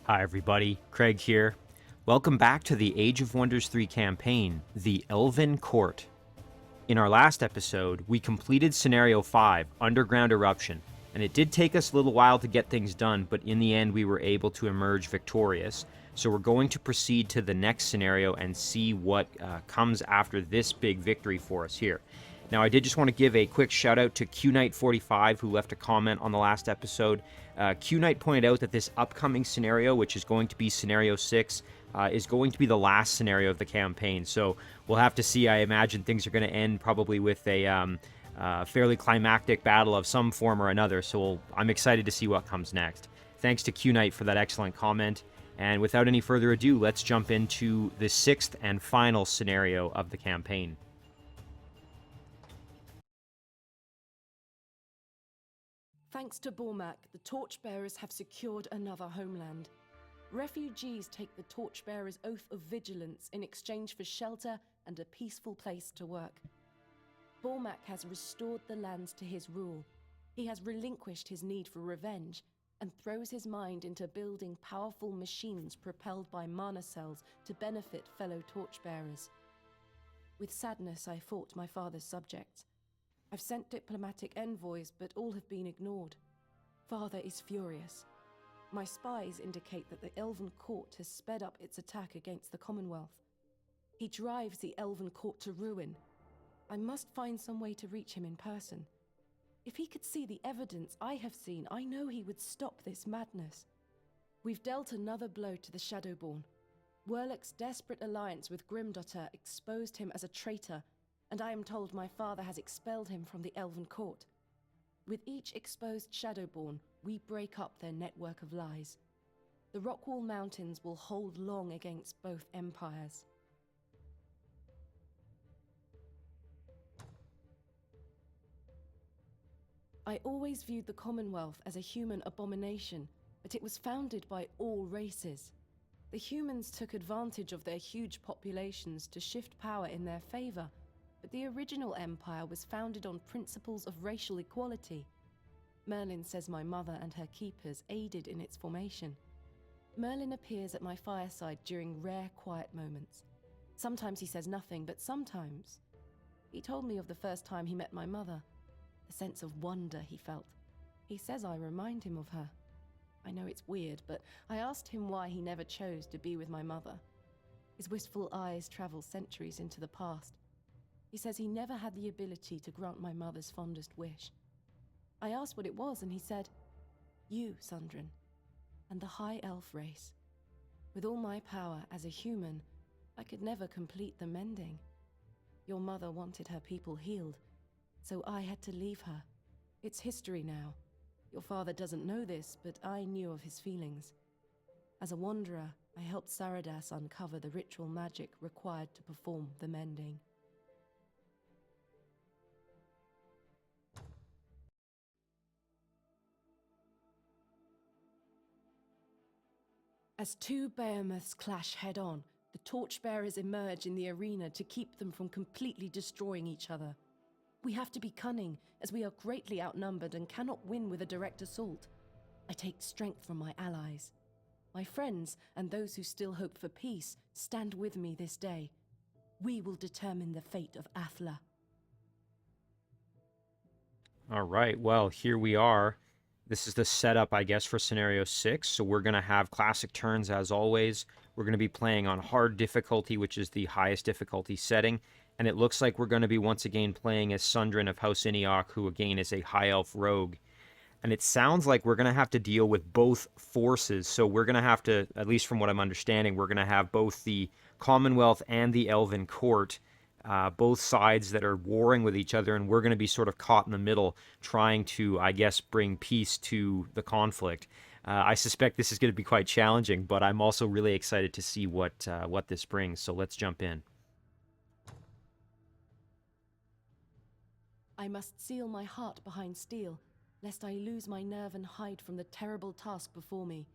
Hi everybody, Craig here. Welcome back to the Age of Wonders 3 campaign, the Elven Court. In our last episode, we completed Scenario 5, Underground Eruption, and it did take us a little while to get things done, but in the end we were able to emerge victorious. So we're going to proceed to the next scenario and see what comes after this big victory for us here. Now, I did just want to give a quick shout out to QKnight45 who left a comment on the last episode. QKnight pointed out that this upcoming scenario, which is going to be Scenario 6, is going to be the last scenario of the campaign. So we'll have to see. I imagine things are going to end probably with a fairly climactic battle of some form or another. So I'm excited to see what comes next. Thanks to QKnight for that excellent comment. And without any further ado, let's jump into the 6th and final scenario of the campaign. Thanks to Bormak, the Torchbearers have secured another homeland. Refugees take the Torchbearers' oath of vigilance in exchange for shelter and a peaceful place to work. Bormak has restored the lands to his rule. He has relinquished his need for revenge and throws his mind into building powerful machines propelled by mana cells to benefit fellow Torchbearers. With sadness, I fought my father's subjects. I've sent diplomatic envoys, but all have been ignored. Father is furious. My spies indicate that the Elven court has sped up its attack against the Commonwealth. He drives the Elven court to ruin. I must find some way to reach him in person. If he could see the evidence I have seen, I know he would stop this madness. We've dealt another blow to the Shadowborn. Werlick's desperate alliance with Grimdottir exposed him as a traitor, and I am told my father has expelled him from the Elven court. With each exposed Shadowborn, we break up their network of lies. The Rockwall Mountains will hold long against both empires. I always viewed the Commonwealth as a human abomination, but it was founded by all races. The humans took advantage of their huge populations to shift power in their favor, but the original empire was founded on principles of racial equality. Merlin says my mother and her keepers aided in its formation. Merlin appears at my fireside during rare quiet moments. Sometimes he says nothing, but sometimes. He told me of the first time he met my mother, the sense of wonder he felt. He says I remind him of her. I know it's weird, but I asked him why he never chose to be with my mother. His wistful eyes travel centuries into the past. He says he never had the ability to grant my mother's fondest wish. I asked what it was, and he said, "You, Sundren, and the High Elf race. With all my power as a human, I could never complete the mending. Your mother wanted her people healed, so I had to leave her. It's history now. Your father doesn't know this, but I knew of his feelings. As a wanderer, I helped Saradas uncover the ritual magic required to perform the mending." As two behemoths clash head-on, the Torchbearers emerge in the arena to keep them from completely destroying each other. We have to be cunning, as we are greatly outnumbered and cannot win with a direct assault. I take strength from my allies. My friends, and those who still hope for peace, stand with me this day. We will determine the fate of Athla. All right, well, here we are. This is the setup, I guess, for Scenario 6. So we're going to have classic turns as always. We're going to be playing on hard difficulty, which is the highest difficulty setting. And it looks like we're going to be once again playing as Sundren of House Inioch, who again is a High Elf rogue. And it sounds like we're going to have to deal with both forces. So we're going to have to, at least from what I'm understanding, we're going to have both the Commonwealth and the Elven Court, both sides that are warring with each other, and we're going to be sort of caught in the middle trying to, I guess, bring peace to the conflict. I suspect this is going to be quite challenging, but I'm also really excited to see what this brings, so let's jump in. I must seal my heart behind steel, lest I lose my nerve and hide from the terrible task before me.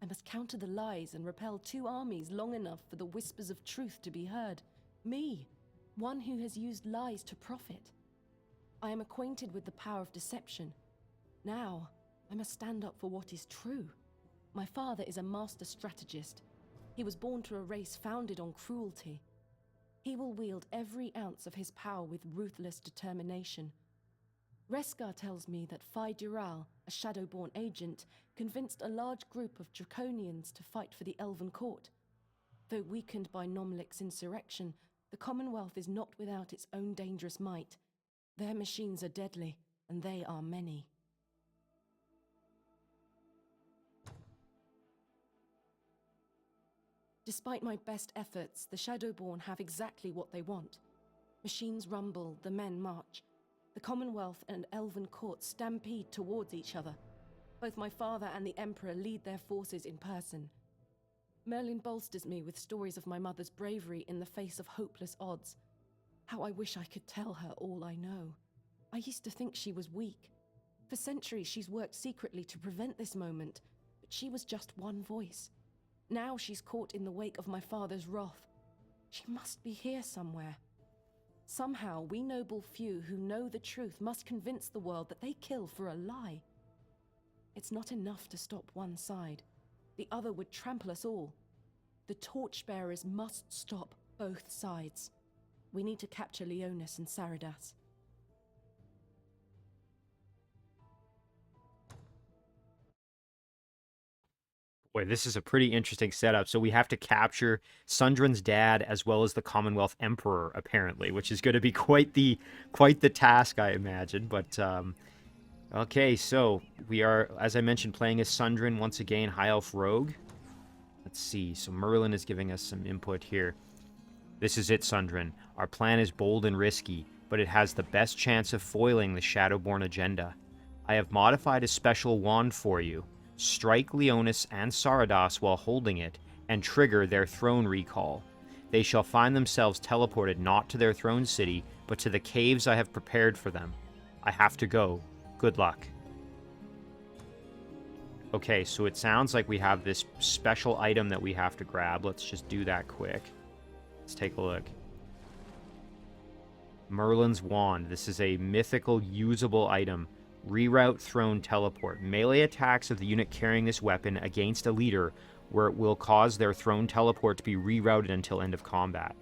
I must counter the lies and repel two armies long enough for the whispers of truth to be heard. Me, one who has used lies to profit. I am acquainted with the power of deception. Now, I must stand up for what is true. My father is a master strategist. He was born to a race founded on cruelty. He will wield every ounce of his power with ruthless determination. Reskar tells me that Fi Dural, a Shadowborn agent, convinced a large group of Draconians to fight for the Elven court. Though weakened by Nomlik's insurrection, the Commonwealth is not without its own dangerous might. Their machines are deadly, and they are many. Despite my best efforts, the Shadowborn have exactly what they want. Machines rumble, the men march. The Commonwealth and Elven courts stampede towards each other. Both my father and the Emperor lead their forces in person. Merlin bolsters me with stories of my mother's bravery in the face of hopeless odds. How I wish I could tell her all I know. I used to think she was weak. For centuries she's worked secretly to prevent this moment, but she was just one voice. Now she's caught in the wake of my father's wrath. She must be here somewhere. Somehow, we noble few who know the truth must convince the world that they kill for a lie. It's not enough to stop one side. The other would trample us all. The Torchbearers must stop both sides. We need to capture Leonis and Saradas. Boy, this is a pretty interesting setup. So we have to capture Sundren's dad as well as the Commonwealth Emperor, apparently, which is going to be quite the task, I imagine. But okay, so we are, as I mentioned, playing as Sundren once again, High Elf Rogue. Let's see. So Merlin is giving us some input here. This is it, Sundren. Our plan is bold and risky, but it has the best chance of foiling the Shadowborn agenda. I have modified a special wand for you. Strike Leonis and Saradas while holding it, and trigger their throne recall. They shall find themselves teleported not to their throne city, but to the caves I have prepared for them. I have to go. Good luck. Okay, so it sounds like we have this special item that we have to grab. Let's just do that quick. Let's take a look. Merlin's Wand. This is a mythical, usable item. Reroute Throne Teleport. Melee attacks of the unit carrying this weapon against a leader where it will cause their throne teleport to be rerouted until end of combat.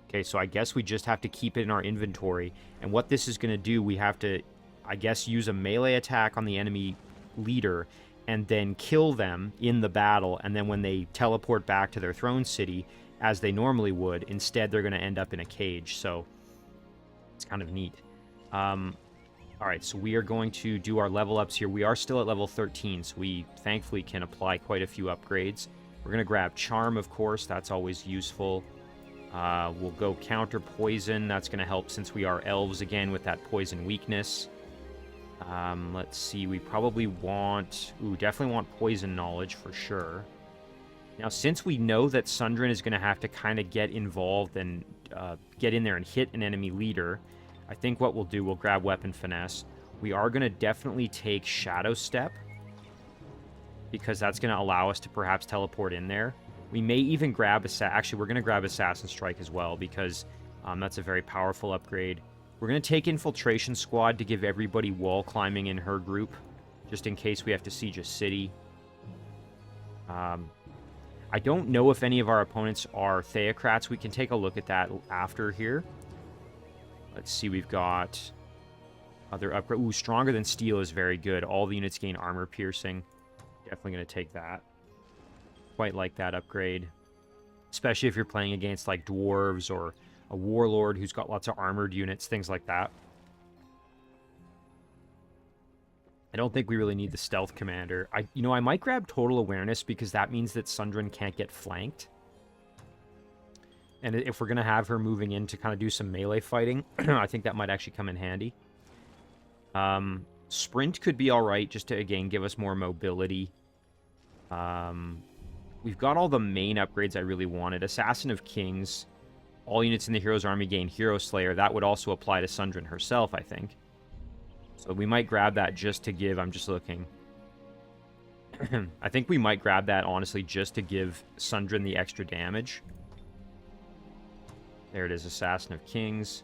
Okay, so I guess we just have to keep it in our inventory. And what this is going to do, we have to, I guess, use a melee attack on the enemy leader and then kill them in the battle. And then when they teleport back to their throne city, as they normally would, instead they're going to end up in a cage. So it's kind of neat. Alright, so we are going to do our level ups here. We are still at level 13, so we thankfully can apply quite a few upgrades. We're going to grab Charm, of course. That's always useful. We'll go Counter Poison. That's going to help since we are elves again with that poison weakness. Let's see. We probably want... Ooh, definitely want Poison Knowledge for sure. Now, since we know that Sundren is going to have to kind of get involved and get in there and hit an enemy leader... I think what we'll do, we'll grab Weapon Finesse. We are going to definitely take Shadow Step, because that's going to allow us to perhaps teleport in there. We may even grab... Actually, we're going to grab Assassin Strike as well, because that's a very powerful upgrade. We're going to take Infiltration Squad to give everybody wall climbing in her group, just in case we have to siege a city. I don't know if any of our opponents are Theocrats. We can take a look at that after here. Let's see, we've got other upgrade. Ooh, Stronger Than Steel is very good. All the units gain armor piercing. Definitely going to take that. Quite like that upgrade. Especially if you're playing against, like, dwarves or a warlord who's got lots of armored units, things like that. I don't think we really need the Stealth Commander. I might grab Total Awareness because that means that Sundren can't get flanked. And if we're going to have her moving in to kind of do some melee fighting, I think that might actually come in handy. Sprint could be alright, just to, again, give us more mobility. We've got all the main upgrades I really wanted. Assassin of Kings. All units in the hero's army gain Hero Slayer. That would also apply to Sundren herself, I think. So we might grab that just to give... I'm just looking. I think we might grab that, honestly, just to give Sundren the extra damage. There it is, Assassin of Kings.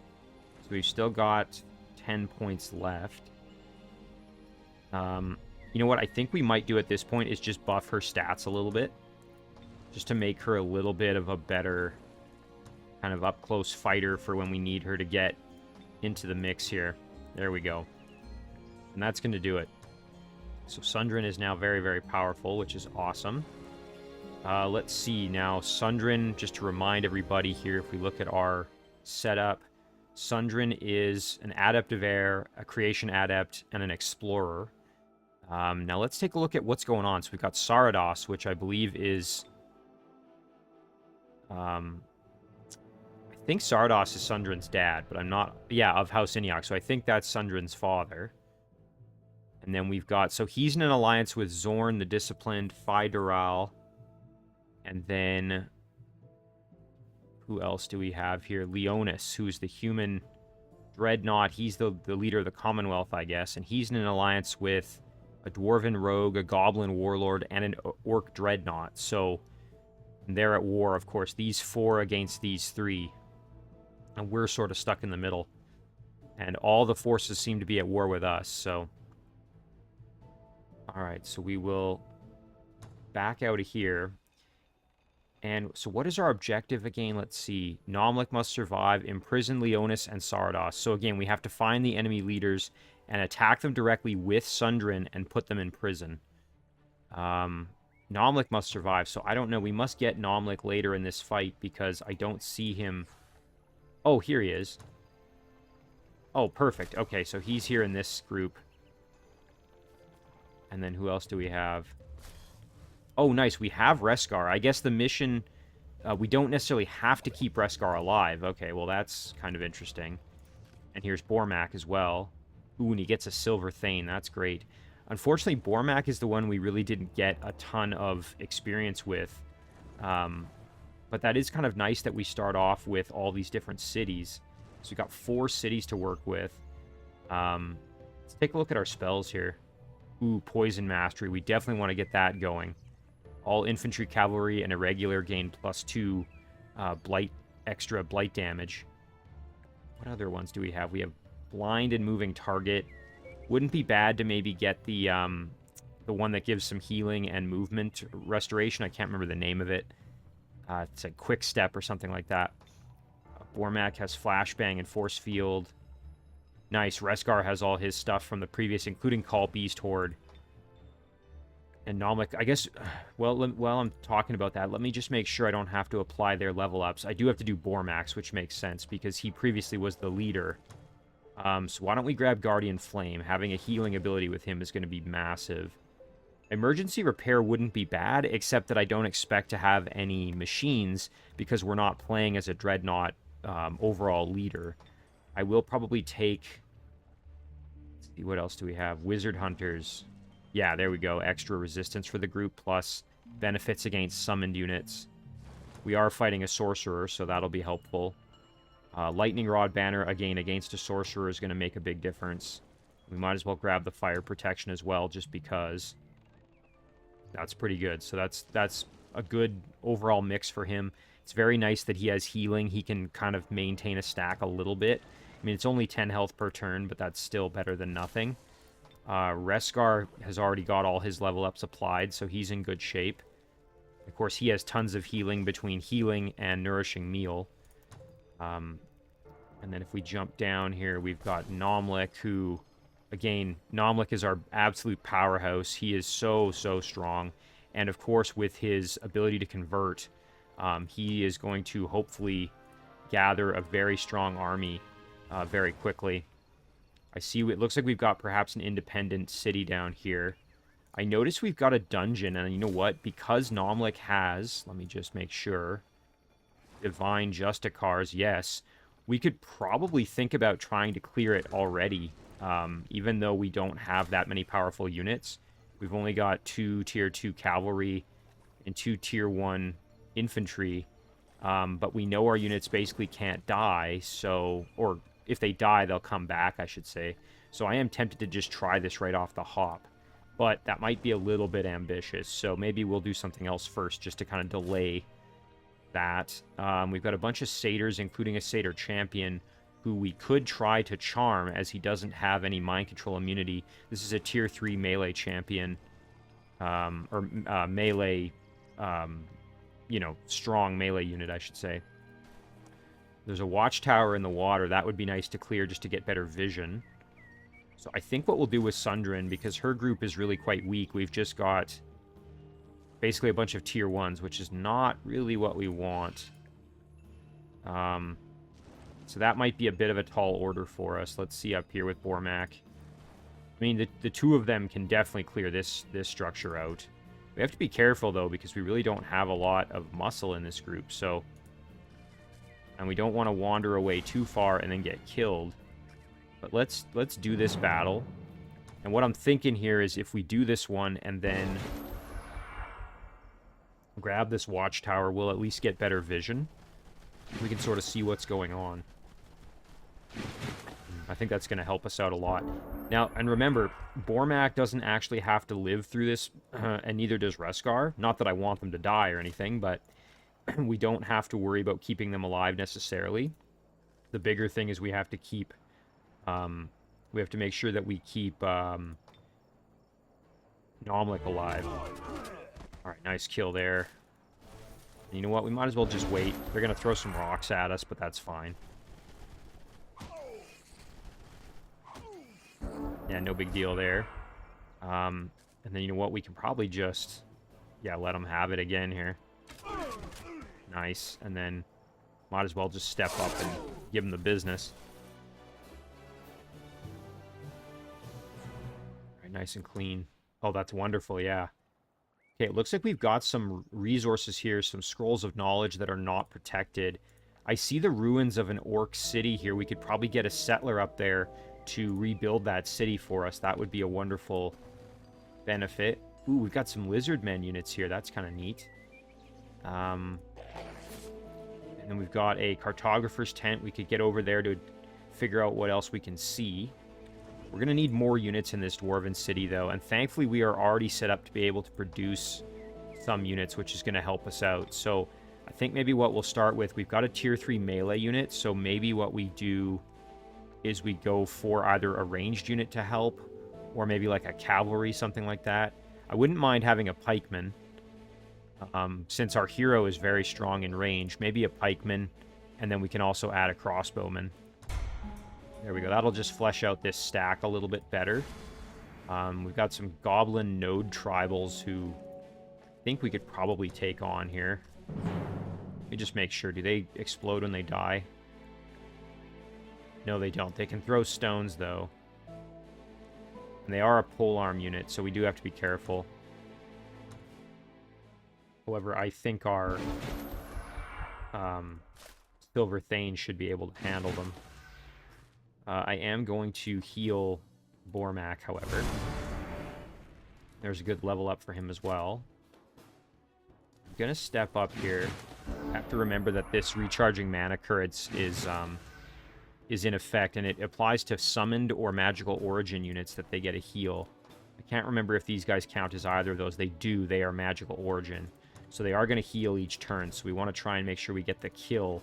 So we've still got 10 points left. You know what I think we might do at this point is just buff her stats a little bit. Just to make her a little bit of a better kind of up-close fighter for when we need her to get into the mix here. There we go. And that's going to do it. So Sundren is now very, very powerful, which is awesome. Let's see now. Sundren, just to remind everybody here, if we look at our setup, Sundren is an Adept of Air, a Creation Adept, and an Explorer. Now let's take a look at what's going on. So we've got Sarados, which I believe is... I think Sarados is Sundren's dad, but I'm not... Yeah, of House Inioch, so I think that's Sundren's father. And then we've got... So he's in an alliance with Zorn, the Disciplined, Fidoral, and then... Who else do we have here? Leonis, who's the human Dreadnought. He's the leader of the Commonwealth, I guess, and he's in an alliance with a Dwarven Rogue, a Goblin Warlord, and an Orc Dreadnought. So they're at war, of course. These 4 against these 3. And we're sort of stuck in the middle. And all the forces seem to be at war with us, so... Alright, so we will back out of here. And so what is our objective again? Let's see. Nomlik must survive, imprison Leonis and Sarados. So again, we have to find the enemy leaders and attack them directly with Sundren and put them in prison. Nomlik must survive, so I don't know. We must get Nomlik later in this fight because I don't see him... Oh, here he is. Oh, perfect. Okay, so he's here in this group. And then who else do we have? Oh, nice. We have Reskar. I guess the mission... we don't necessarily have to keep Reskar alive. Okay, well, that's kind of interesting. And here's Bormak as well. Ooh, and he gets a Silver Thane. That's great. Unfortunately, Bormak is the one we really didn't get a ton of experience with. But that is kind of nice that we start off with all these different cities. So we've got 4 cities to work with. Let's take a look at our spells here. Ooh, Poison Mastery. We definitely want to get that going. All infantry, cavalry, and irregular gain +2 extra blight damage. What other ones do we have? We have Blind and Moving Target. Wouldn't be bad to maybe get the one that gives some healing and movement restoration. I can't remember the name of it. It's a Quick Step or something like that. Bormak has Flashbang and Force Field. Nice. Reskar has all his stuff from the previous, including Call Beast Horde. And Nomlik, I guess, well, while I'm talking about that, let me just make sure I don't have to apply their level ups. I do have to do Bormak's, which makes sense, because he previously was the leader. So why don't we grab Guardian Flame? Having a healing ability with him is going to be massive. Emergency Repair wouldn't be bad, except that I don't expect to have any machines, because we're not playing as a Dreadnought overall leader. I will probably take... Let's see, what else do we have? Wizard Hunters. Yeah, there we go. Extra resistance for the group, plus benefits against summoned units. We are fighting a sorcerer, so that'll be helpful. Lightning Rod Banner, again, against a sorcerer is going to make a big difference. We might as well grab the fire protection as well, just because. That's pretty good. So that's a good overall mix for him. It's very nice that he has healing. He can kind of maintain a stack a little bit. I mean, it's only 10 health per turn, but that's still better than nothing. Reskar has already got all his level ups applied, so he's in good shape. Of course, he has tons of healing between healing and nourishing meal. And then if we jump down here, we've got Nomlik, who, again, Nomlik is our absolute powerhouse. He is so, so strong. And of course, with his ability to convert, he is going to hopefully gather a very strong army very quickly. I see it looks like we've got perhaps an independent city down here. I notice we've got a dungeon, and you know what? Because Nomlik has, let me just make sure, Divine Justicars, yes, we could probably think about trying to clear it already, even though we don't have that many powerful units. We've only got 2 Tier 2 cavalry and 2 Tier 1 infantry, but we know our units basically can't die, so, or if they die, they'll come back, I should say. So I am tempted to just try this right off the hop. But that might be a little bit ambitious, so maybe we'll do something else first, just to kind of delay that. We've got a bunch of satyrs, including a satyr champion. who we could try to charm, as he doesn't have any mind control immunity. This is a tier 3 melee champion, melee, strong melee unit, I should say. There's a watchtower in the water. That would be nice to clear just to get better vision. So I think what we'll do with Sundren, because her group is really quite weak, we've just got basically a bunch of tier 1s, which is not really what we want. So that might be a bit of a tall order for us. Let's see up here with Bormak. I mean, the two of them can definitely clear this structure out. We have to be careful, though, because we really don't have a lot of muscle in this group, so... And we don't want to wander away too far and then get killed. But let's do this battle. And what I'm thinking here is if we do this one and then grab this watchtower, we'll at least get better vision. We can sort of see what's going on. I think that's going to help us out a lot. Now, and remember, Bormak doesn't actually have to live through this, and neither does Reskar. Not that I want them to die or anything, but we don't have to worry about keeping them alive necessarily. The bigger thing is we have to keep... we have to make sure that we keep Nomlik alive. Alright, nice kill there. You know what? We might as well just wait. They're going to throw some rocks at us, but that's fine. Yeah, no big deal there. And then, you know what? We can probably just... Yeah, let them have it again here. Nice. And then might as well just step up and give them the business. Alright, nice and clean. Oh, that's wonderful, yeah. Okay, it looks like we've got some resources here, some scrolls of knowledge that are not protected. I see the ruins of an orc city here. We could probably get a settler up there to rebuild that city for us. That would be a wonderful benefit. Ooh, we've got some lizardmen units here. That's kind of neat. And then we've got a cartographer's tent. We could get over there to figure out what else we can see. We're going to need more units in this dwarven city, though, and thankfully we are already set up to be able to produce some units, which is going to help us out. So I think maybe what we'll start with, we've got a tier 3 melee unit, so maybe what we do is we go for either a ranged unit to help, or maybe like a cavalry, something like that. I wouldn't mind having a pikeman, since our hero is very strong in range. Maybe a pikeman, and then we can also add a crossbowman. There we go. That'll just flesh out this stack a little bit better. We've got some goblin node tribals who I think we could probably take on here. Let me just make sure. Do they explode when they die? No, they don't. They can throw stones, though. And they are a polearm unit, so we do have to be careful. However, I think our Silver Thane should be able to handle them. I am going to heal Bormak, however. There's a good level up for him as well. I'm going to step up here. I have to remember that this recharging mana currents is in effect, and it applies to summoned or magical origin units that they get a heal. I can't remember if these guys count as either of those. They do. They are magical origin. So they are going to heal each turn, so we want to try and make sure we get the kill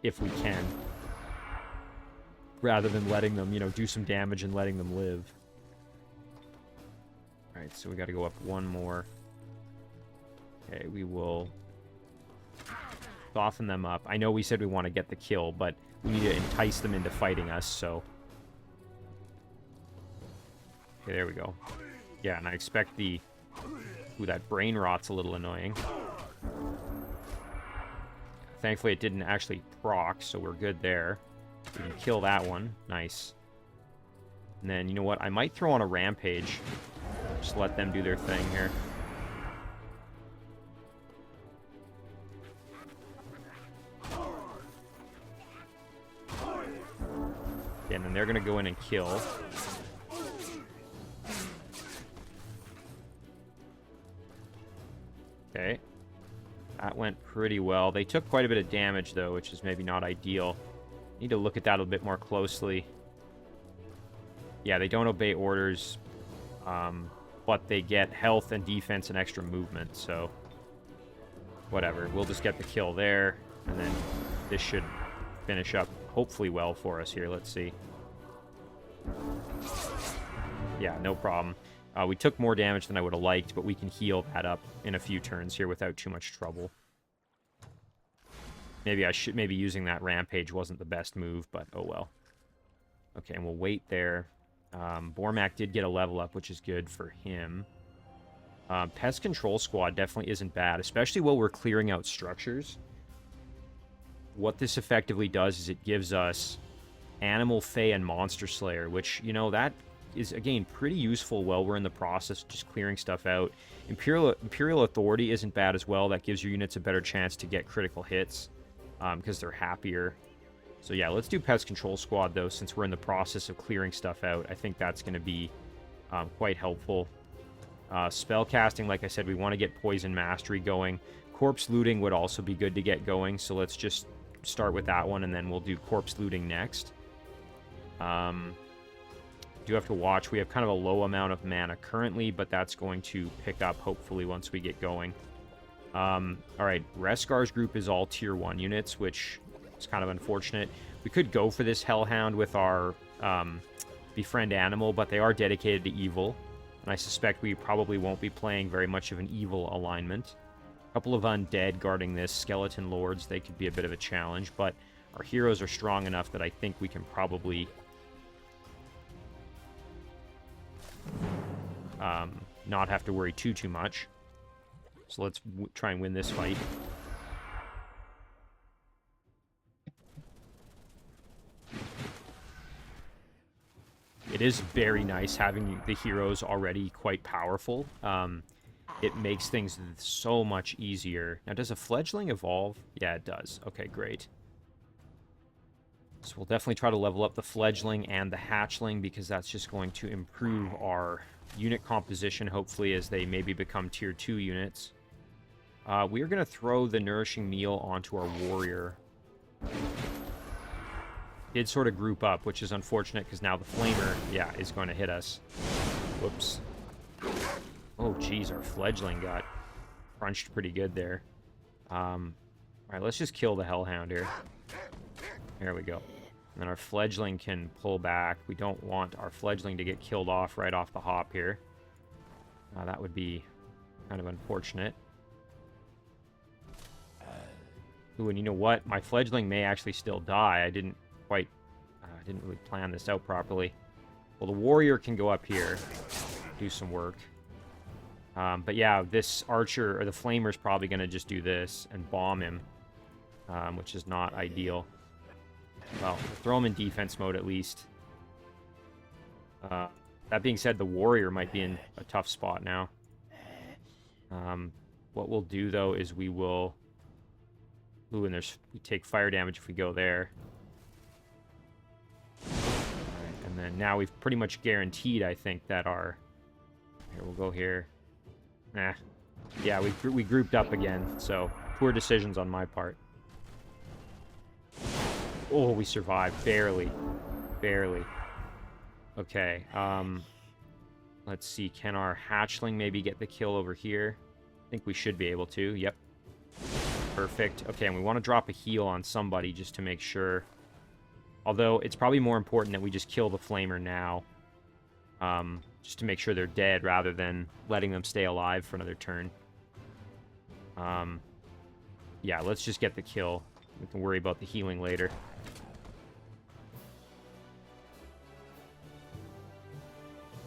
if we can, rather than letting them, do some damage and letting them live. Alright, so we got to go up one more. Okay, we will soften them up. I know we said we want to get the kill, but we need to entice them into fighting us, so... Okay, there we go. Yeah, and I expect the... Ooh, that brain rot's a little annoying. Thankfully, it didn't actually proc, so we're good there. We can kill that one. Nice. And then, you know what? I might throw on a rampage. Just let them do their thing here. Okay, and then they're going to go in and kill. Okay. That went pretty well. They took quite a bit of damage, though, which is maybe not ideal. Need to look at that a bit more closely. Yeah, they don't obey orders, but they get health and defense and extra movement, so... Whatever. We'll just get the kill there, and then this should finish up hopefully well for us here. Let's see. Yeah, no problem. We took more damage than I would have liked, but we can heal that up in a few turns here without too much trouble. Maybe using that rampage wasn't the best move, but oh well. Okay, and we'll wait there. Bormak did get a level up, which is good for him. Pest Control Squad definitely isn't bad, especially while we're clearing out structures. What this effectively does is it gives us Animal, Fey, and Monster Slayer, which, you know, that is, again, pretty useful while we're in the process of just clearing stuff out. Imperial Authority isn't bad as well. That gives your units a better chance to get critical hits because they're happier. So yeah, let's do Pest Control Squad, though, since we're in the process of clearing stuff out. I think that's going to be quite helpful. Spell casting, like I said, we want to get Poison Mastery going. Corpse Looting would also be good to get going, so let's just start with that one, and then we'll do Corpse Looting next. Do have to watch. We have kind of a low amount of mana currently, but that's going to pick up, hopefully, once we get going. Alright, Reskar's group is all Tier 1 units, which is kind of unfortunate. We could go for this Hellhound with our Befriend Animal, but they are dedicated to evil, and I suspect we probably won't be playing very much of an evil alignment. A couple of undead guarding this, Skeleton Lords, they could be a bit of a challenge, but our heroes are strong enough that I think we can probably not have to worry too much. So let's try and win this fight. It is very nice having the heroes already quite powerful. It makes things so much easier. Now, does a fledgling evolve? Yeah, it does. Okay, great. So we'll definitely try to level up the fledgling and the hatchling, because that's just going to improve our unit composition, hopefully, as they maybe become Tier 2 units. We are going to throw the Nourishing Meal onto our warrior. Did sort of group up, which is unfortunate, because now the Flamer, yeah, is going to hit us. Whoops. Oh, geez, our fledgling got crunched pretty good there. Alright, let's just kill the Hellhound here. There we go. And then our fledgling can pull back. We don't want our fledgling to get killed off right off the hop here. That would be kind of unfortunate. Ooh, and you know what? My fledgling may actually still die. I didn't really plan this out properly. Well, the warrior can go up here, do some work. But yeah, this archer, or the flamer, is probably going to just do this and bomb him, which is not ideal. Well, throw him in defense mode at least. That being said, the warrior might be in a tough spot now. What we'll do, though, is we will... Ooh, and we take fire damage if we go there. Alright, and then now we've pretty much guaranteed, I think, that our... Here, we'll go here. Nah. Yeah, we grouped up again, so poor decisions on my part. Oh, we survived. Barely. Barely. Okay, let's see. Can our hatchling maybe get the kill over here? I think we should be able to. Yep. Perfect. Okay, and we want to drop a heal on somebody just to make sure. Although, it's probably more important that we just kill the flamer now. Just to make sure they're dead rather than letting them stay alive for another turn. Yeah, let's just get the kill. We can worry about the healing later.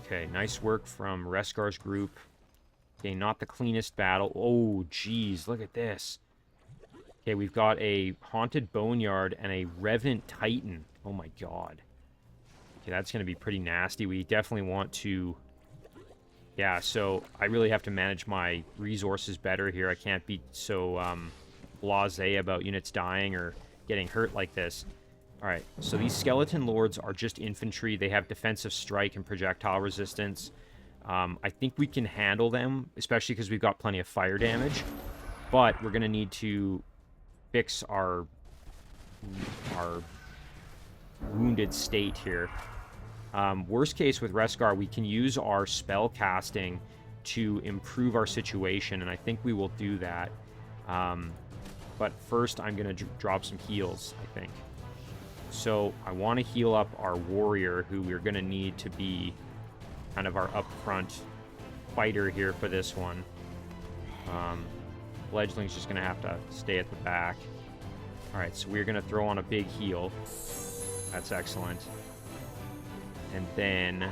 Okay, nice work from Reskar's group. Okay, not the cleanest battle. Oh, geez, look at this. Okay, we've got a Haunted Boneyard and a Revenant Titan. Oh my god. Okay, that's going to be pretty nasty. We definitely want to... Yeah, so I really have to manage my resources better here. I can't be so blasé about units dying or getting hurt like this. Alright, so these Skeleton Lords are just infantry. They have defensive strike and projectile resistance. I think we can handle them, especially because we've got plenty of fire damage. But we're going to need to fix our wounded state here. Worst case with Reskar, we can use our spell casting to improve our situation, and I think we will do that. But first, I'm going to drop some heals, I think. So I want to heal up our warrior, who we're going to need to be kind of our upfront fighter here for this one. Fledgling's just going to have to stay at the back. Alright, so we're going to throw on a big heal. That's excellent. And then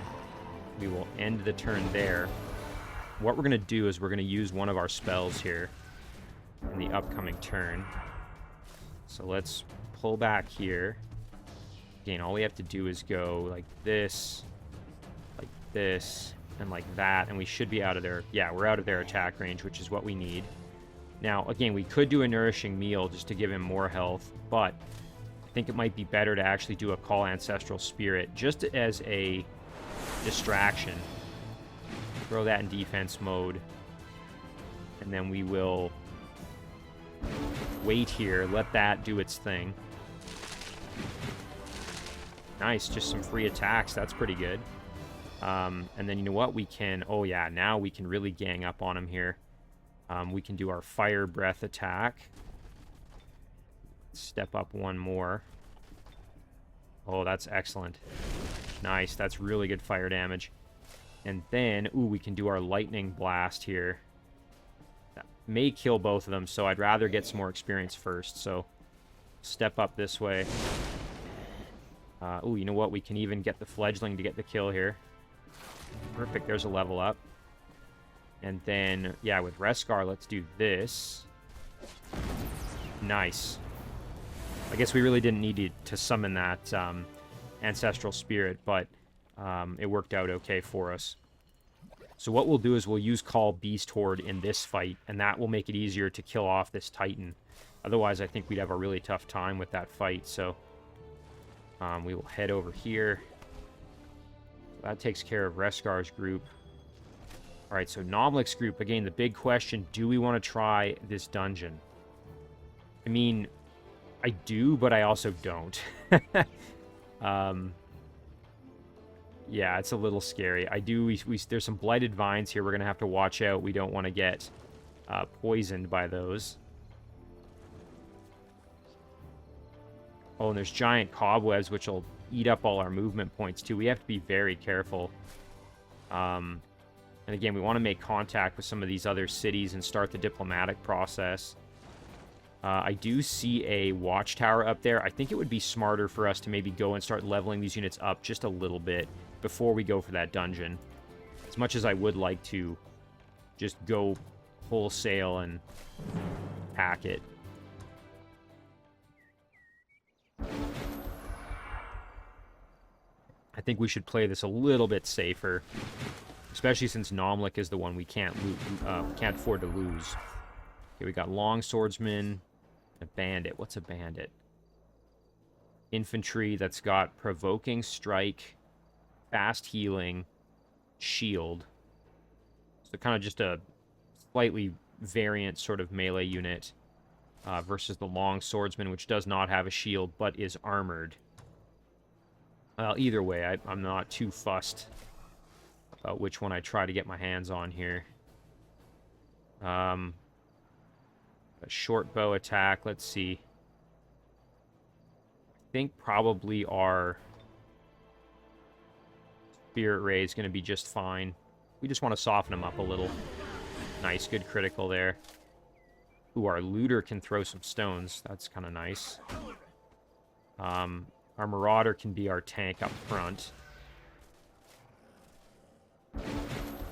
we will end the turn there. What we're going to do is we're going to use one of our spells here in the upcoming turn. So let's pull back here. Again, all we have to do is go like this, and like that, and we should be out of their... Yeah, we're out of their attack range, which is what we need. Now, again, we could do a Nourishing Meal just to give him more health, but I think it might be better to actually do a Call Ancestral Spirit just as a distraction. Throw that in defense mode. And then we will wait here, let that do its thing. Nice, just some free attacks. That's pretty good. And then you know what? We can... Oh, yeah, now we can really gang up on him here. We can do our Fire Breath attack. Step up one more. Oh, that's excellent. Nice, that's really good fire damage. And then, ooh, we can do our Lightning Blast here. That may kill both of them, so I'd rather get some more experience first. So, step up this way. Ooh, you know what? We can even get the Fledgling to get the kill here. Perfect, there's a level up. And then, yeah, with Reskar, let's do this. Nice. I guess we really didn't need to summon that Ancestral Spirit, but it worked out okay for us. So what we'll do is we'll use Call Beast Horde in this fight, and that will make it easier to kill off this Titan. Otherwise, I think we'd have a really tough time with that fight, so we will head over here. That takes care of Reskar's group. Alright, so Novlik's group, again, the big question, do we want to try this dungeon? I mean, I do, but I also don't. Yeah, it's a little scary. I do, there's some Blighted Vines here we're going to have to watch out. We don't want to get poisoned by those. Oh, and there's giant cobwebs, which will eat up all our movement points, too. We have to be very careful. And again, we want to make contact with some of these other cities and start the diplomatic process. I do see a watchtower up there. I think it would be smarter for us to maybe go and start leveling these units up just a little bit before we go for that dungeon. As much as I would like to just go wholesale and hack it. I think we should play this a little bit safer. Especially since Nomlik is the one we can't afford to lose. Okay, we got Long Swordsman, a Bandit. What's a Bandit? Infantry that's got Provoking Strike, Fast Healing, Shield. So kind of just a slightly variant sort of melee unit versus the Long Swordsman, which does not have a shield but is armored. Well, either way, I'm not too fussed about which one I try to get my hands on here. A short bow attack, let's see. I think probably our Spirit Ray is going to be just fine. We just want to soften them up a little. Nice, good critical there. Ooh, our Looter can throw some stones. That's kind of nice. Our Marauder can be our tank up front.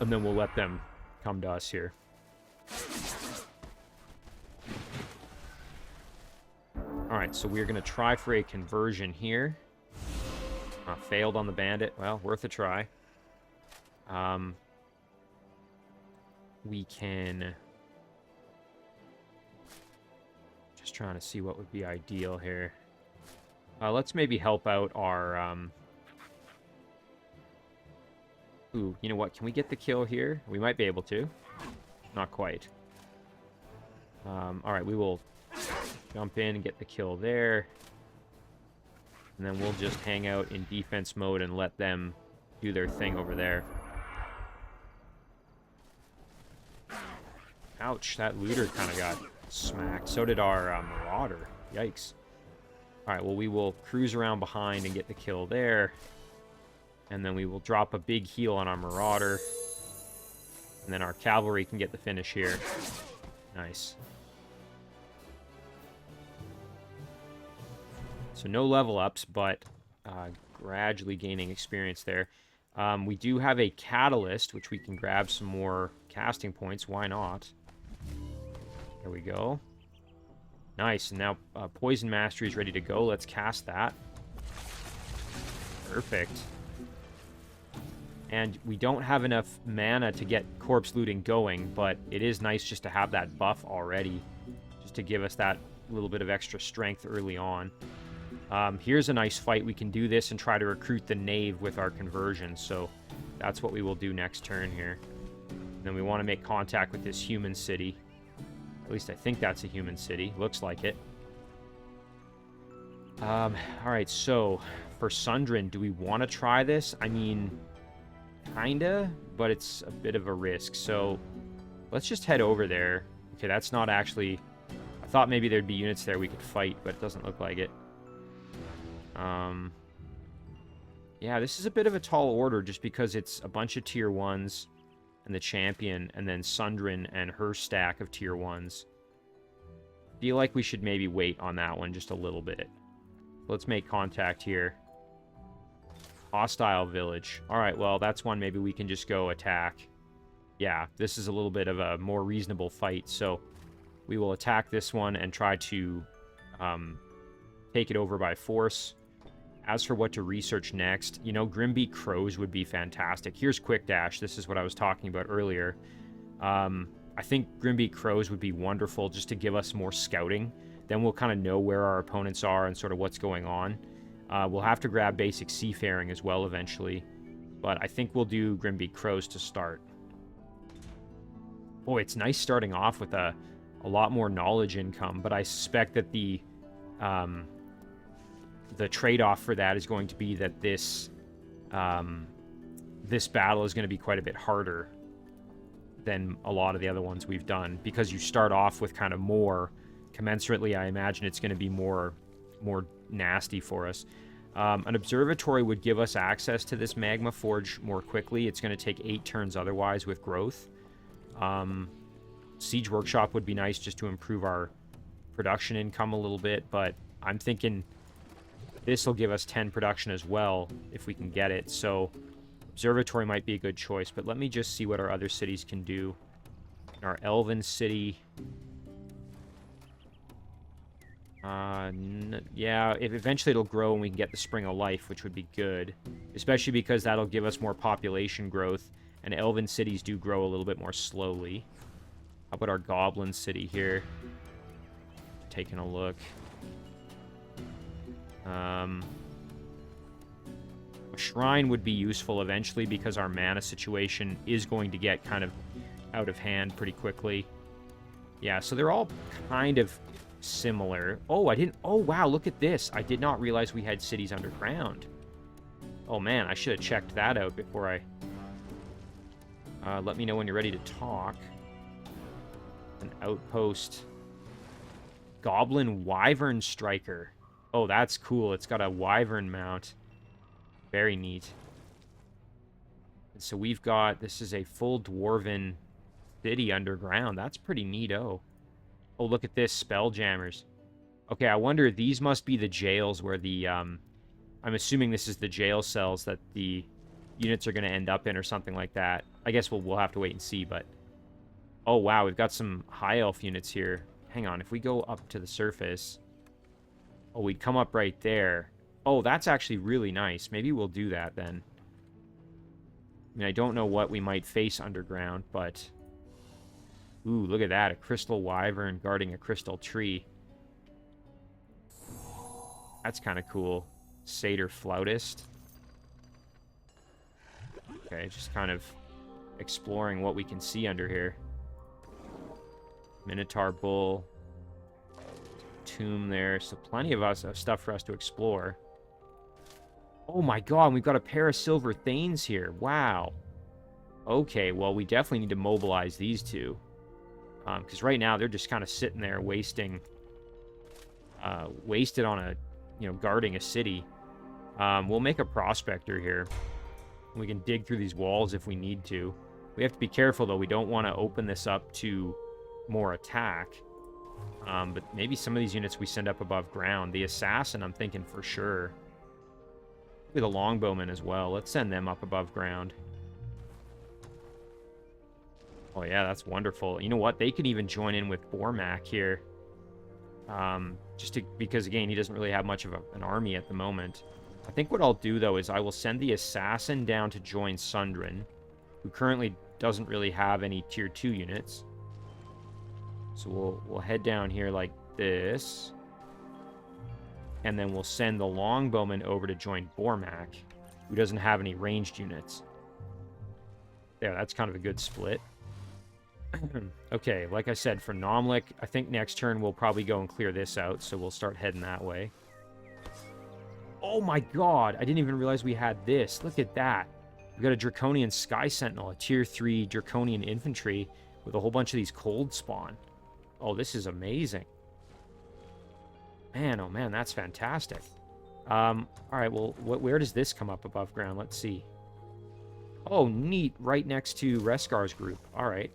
And then we'll let them come to us here. Alright, so we're going to try for a conversion here. Failed on the Bandit. Well, worth a try. We can... Just trying to see what would be ideal here. Let's maybe help out our... Ooh, you know what? Can we get the kill here? We might be able to. Not quite. Alright, we will jump in and get the kill there. And then we'll just hang out in defense mode and let them do their thing over there. Ouch, that Looter kind of got smacked. So did our Marauder. Yikes. Alright, well, we will cruise around behind and get the kill there. And then we will drop a big heal on our Marauder. And then our cavalry can get the finish here. Nice. So no level ups, but gradually gaining experience there. We do have a Catalyst, which we can grab some more casting points. Why not? There we go. Nice. And now Poison Mastery is ready to go. Let's cast that. Perfect. And we don't have enough mana to get Corpse Looting going, but it is nice just to have that buff already, just to give us that little bit of extra strength early on. Here's a nice fight. We can do this and try to recruit the Knave with our conversion, so that's what we will do next turn here. And then we want to make contact with this human city. At least I think that's a human city. Looks like it. Alright, so for Sundren, do we want to try this? I mean, kinda, but it's a bit of a risk. So let's just head over there. Okay, that's not actually... I thought maybe there'd be units there we could fight, but it doesn't look like it. Yeah, this is a bit of a tall order just because it's a bunch of tier 1s and the champion, and then Sundren and her stack of tier 1s. Feel like we should maybe wait on that one just a little bit. Let's make contact here. Hostile village. Alright, well, that's one maybe we can just go attack. Yeah, this is a little bit of a more reasonable fight, so we will attack this one and try to take it over by force. As for what to research next, you know, Grimbeak Crows would be fantastic. Here's Quick Dash. This is what I was talking about earlier. I think Grimbeak Crows would be wonderful just to give us more scouting. Then we'll kind of know where our opponents are and sort of what's going on. We'll have to grab basic Seafaring as well eventually. But I think we'll do Grimbeak Crows to start. Boy, it's nice starting off with a lot more knowledge income, but I suspect that the trade-off for that is going to be that this battle is going to be quite a bit harder than a lot of the other ones we've done, because you start off with kind of more. Commensurately, I imagine it's going to be more nasty for us. An observatory would give us access to this magma forge more quickly. It's going to take 8 turns otherwise with growth. Siege Workshop would be nice just to improve our production income a little bit, but I'm thinking this will give us 10 production as well if we can get it. So observatory might be a good choice, but let me just see what our other cities can do. Our Elven city... yeah, if eventually it'll grow and we can get the Spring of Life, which would be good. Especially because that'll give us more population growth, and Elven cities do grow a little bit more slowly. How about our Goblin city here? Taking a look. A shrine would be useful eventually because our mana situation is going to get kind of out of hand pretty quickly. Yeah, so they're all kind of similar. Oh, oh, wow, look at this. I did not realize we had cities underground. Oh, man, I should have checked that out before I... let me know when you're ready to talk. An outpost. Goblin Wyvern Striker. Oh, that's cool. It's got a Wyvern mount. Very neat. And so we've got... This is a full Dwarven city underground. That's pretty neato. Oh, look at this. Spelljammers. Okay, I wonder... These must be the jails where the... I'm assuming this is the jail cells that the units are going to end up in or something like that. I guess we'll have to wait and see, but... Oh, wow. We've got some High Elf units here. Hang on. If we go up to the surface... Oh, we'd come up right there. Oh, that's actually really nice. Maybe we'll do that then. I mean, I don't know what we might face underground, but... Ooh, look at that. A Crystal Wyvern guarding a crystal tree. That's kind of cool. Satyr Flautist. Okay, just kind of exploring what we can see under here. Minotaur Bull. Tomb there. So plenty of stuff for us to explore. Oh my god, we've got a pair of Silver Thanes here. Wow. Okay, well, we definitely need to mobilize these two. Because right now they're just kind of sitting there wasted on a guarding a city. We'll make a prospector here. We can dig through these walls if we need to. We have to be careful, though. We don't want to open this up to more attack. But maybe some of these units we send up above ground. The assassin, I'm thinking for sure. Maybe the longbowmen as well. Let's send them up above ground. Oh, yeah, that's wonderful. You know what? They can even join in with Bormak here. Because, again, he doesn't really have much of an army at the moment. I think what I'll do, though, is I will send the assassin down to join Sundren, who currently doesn't really have any tier 2 units. So we'll head down here like this. And then we'll send the longbowman over to join Bormak, who doesn't have any ranged units. There, that's kind of a good split. Okay, like I said, for Nomlik, I think next turn we'll probably go and clear this out, so we'll start heading that way. Oh my god, I didn't even realize we had this. Look at that. We got a Draconian Sky Sentinel, a tier 3 Draconian infantry with a whole bunch of these cold spawn. Oh, this is amazing. Man, oh man, that's fantastic. Alright, well, where does this come up above ground? Let's see. Oh, neat, right next to Reskar's group. Alright.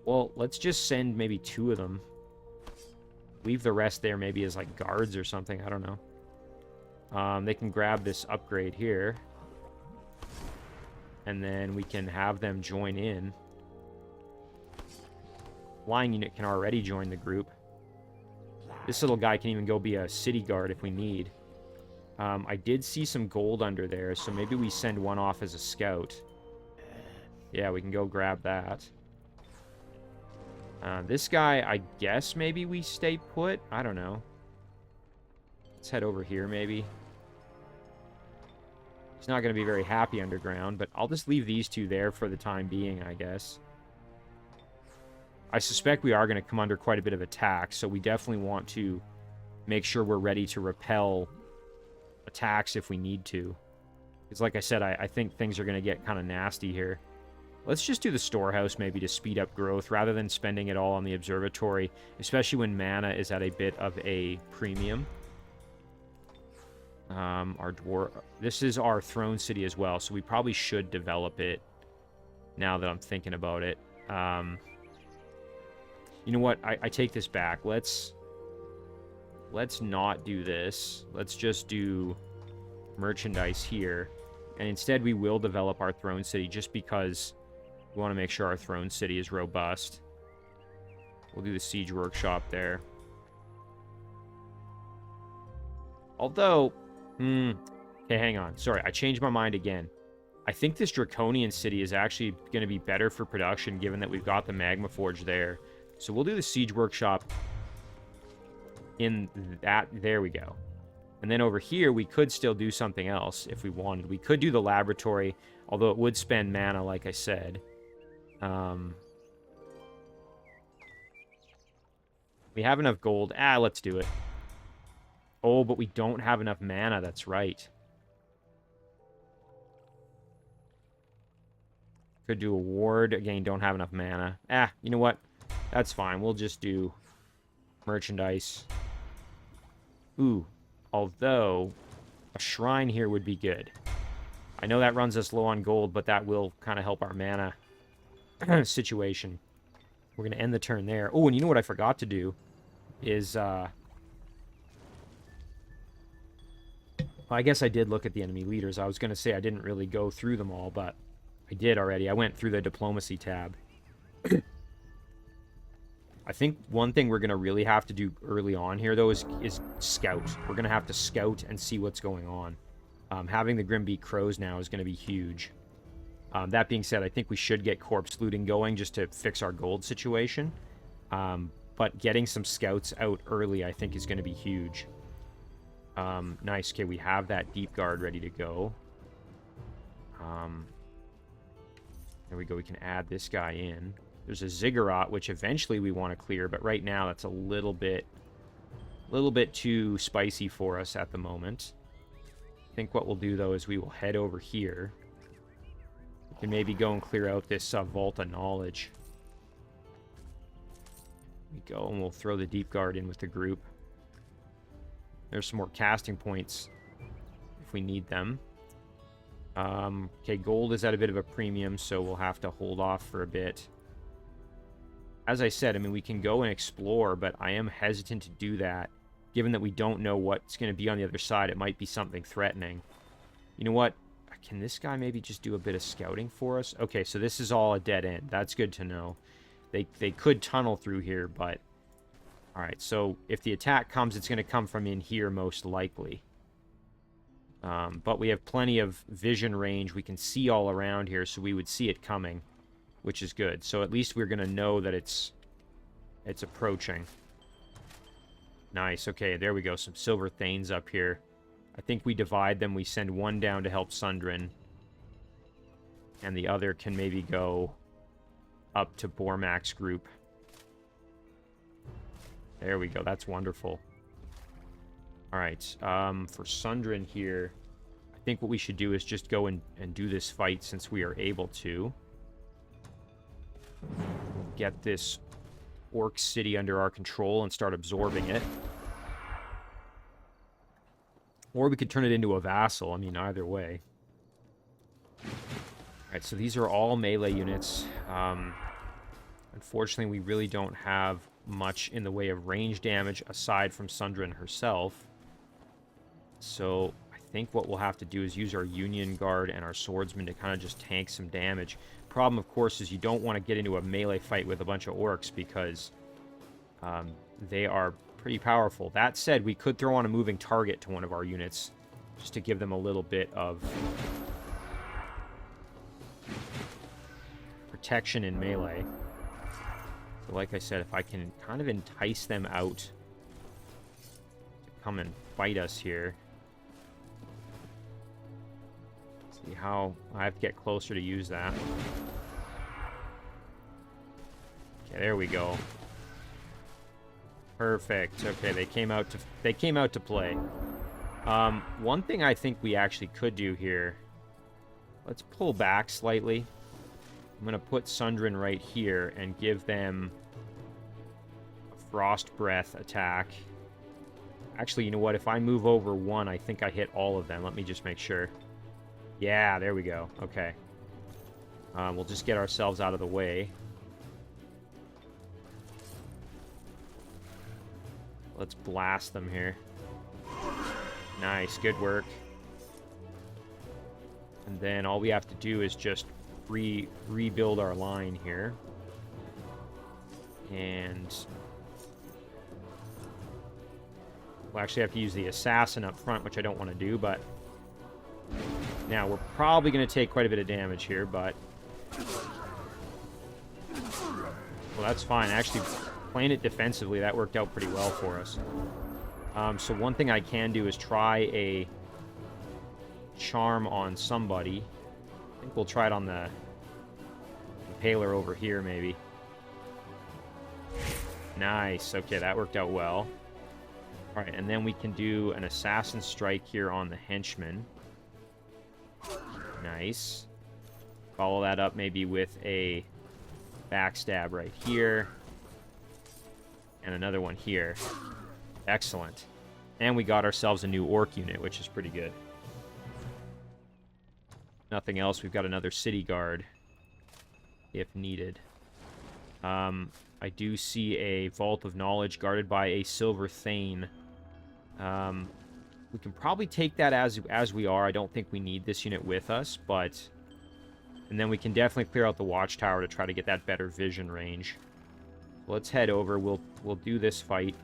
Well, let's just send maybe 2 of them. Leave the rest there maybe as, like, guards or something. I don't know. They can grab this upgrade here. And then we can have them join in. Flying unit can already join the group. This little guy can even go be a city guard if we need. I did see some gold under there, so maybe we send one off as a scout. Yeah, we can go grab that. This guy, I guess maybe we stay put? I don't know. Let's head over here, maybe. He's not going to be very happy underground, but I'll just leave these 2 there for the time being, I guess. I suspect we are going to come under quite a bit of attack, so we definitely want to make sure we're ready to repel attacks if we need to. Because like I said, I think things are going to get kind of nasty here. Let's just do the storehouse maybe to speed up growth rather than spending it all on the observatory, especially when mana is at a bit of a premium. This is our throne city as well, so we probably should develop it now that I'm thinking about it. You know what? I take this back. Let's not do this. Let's just do merchandise here. And instead we will develop our throne city just because we want to make sure our throne city is robust. We'll do the siege workshop there. Although, okay, hang on. Sorry, I changed my mind again. I think this Draconian city is actually going to be better for production given that we've got the Magma Forge there. So we'll do the siege workshop in that. There we go. And then over here, we could still do something else if we wanted. We could do the laboratory, although it would spend mana, like I said. We have enough gold. Let's do it. Oh, but we don't have enough mana. That's right. Could do a ward. Again, don't have enough mana. You know what? That's fine. We'll just do merchandise. Ooh. Although, a shrine here would be good. I know that runs us low on gold, but that will kind of help our mana situation. We're going to end the turn there. Oh, and you know what I forgot to do is... well, I guess I did look at the enemy leaders. I was going to say I didn't really go through them all, but I did already. I went through the diplomacy tab. I think one thing we're going to really have to do early on here, though, is scout. We're going to have to scout and see what's going on. Having the Grimbeak Crows now is going to be huge. That being said, I think we should get corpse looting going just to fix our gold situation. But getting some scouts out early, I think, is going to be huge. Nice. Okay, we have that deep guard ready to go. There we go. We can add this guy in. There's a Ziggurat, which eventually we want to clear, but right now that's a little bit too spicy for us at the moment. I think what we'll do, though, is we will head over here. We can maybe go and clear out this Vault of Knowledge. There we go, and we'll throw the Deep Guard in with the group. There's some more casting points if we need them. Okay, gold is at a bit of a premium, so we'll have to hold off for a bit. As I said, I mean, we can go and explore, but I am hesitant to do that. Given that we don't know what's going to be on the other side, it might be something threatening. You know what? Can this guy maybe just do a bit of scouting for us? Okay, so this is all a dead end. That's good to know. They could tunnel through here, but... Alright, so if the attack comes, it's going to come from in here most likely. But we have plenty of vision range. We can see all around here, so we would see it coming, which is good. So at least we're going to know that it's approaching. Nice. Okay, there we go. Some silver thanes up here. I think we divide them. We send one down to help Sundren. And the other can maybe go up to Bormak's group. There we go. That's wonderful. Alright, for Sundren here, I think what we should do is just go and do this fight since we are able to. Get this orc city under our control and start absorbing it. Or we could turn it into a vassal. I mean, either way. Alright, so these are all melee units. Unfortunately, we really don't have much in the way of range damage aside from Sundren herself. So I think what we'll have to do is use our Union Guard and our Swordsman to kind of just tank some damage. Problem, of course, is you don't want to get into a melee fight with a bunch of orcs because they are pretty powerful. That said, we could throw on a moving target to one of our units just to give them a little bit of protection in melee. So like I said, if I can kind of entice them out to come and fight us here. See how I have to get closer to use that. Okay, there we go. Perfect. Okay, they came out to play. One thing I think we actually could do here. Let's pull back slightly. I'm going to put Sundren right here and give them a Frost Breath attack. Actually, you know what? If I move over one, I think I hit all of them. Let me just make sure. Yeah, there we go. Okay. We'll just get ourselves out of the way. Let's blast them here. Nice. Good work. And then all we have to do is just rebuild our line here. And we'll actually have to use the assassin up front, which I don't want to do, but now we're probably going to take quite a bit of damage here, but well, that's fine. Actually, playing it defensively, that worked out pretty well for us. So one thing I can do is try a charm on somebody. I think we'll try it on the Impaler over here, maybe. Nice. Okay, that worked out well. Alright, and then we can do an Assassin Strike here on the Henchman. Nice. Follow that up maybe with a Backstab right here. And another one here. Excellent. And we got ourselves a new Orc unit, which is pretty good. Nothing else. We've got another City Guard, if needed. I do see a Vault of Knowledge guarded by a Silver Thane. We can probably take that as we are. I don't think we need this unit with us, but... And then we can definitely clear out the Watchtower to try to get that better vision range. Let's head over. We'll do this fight.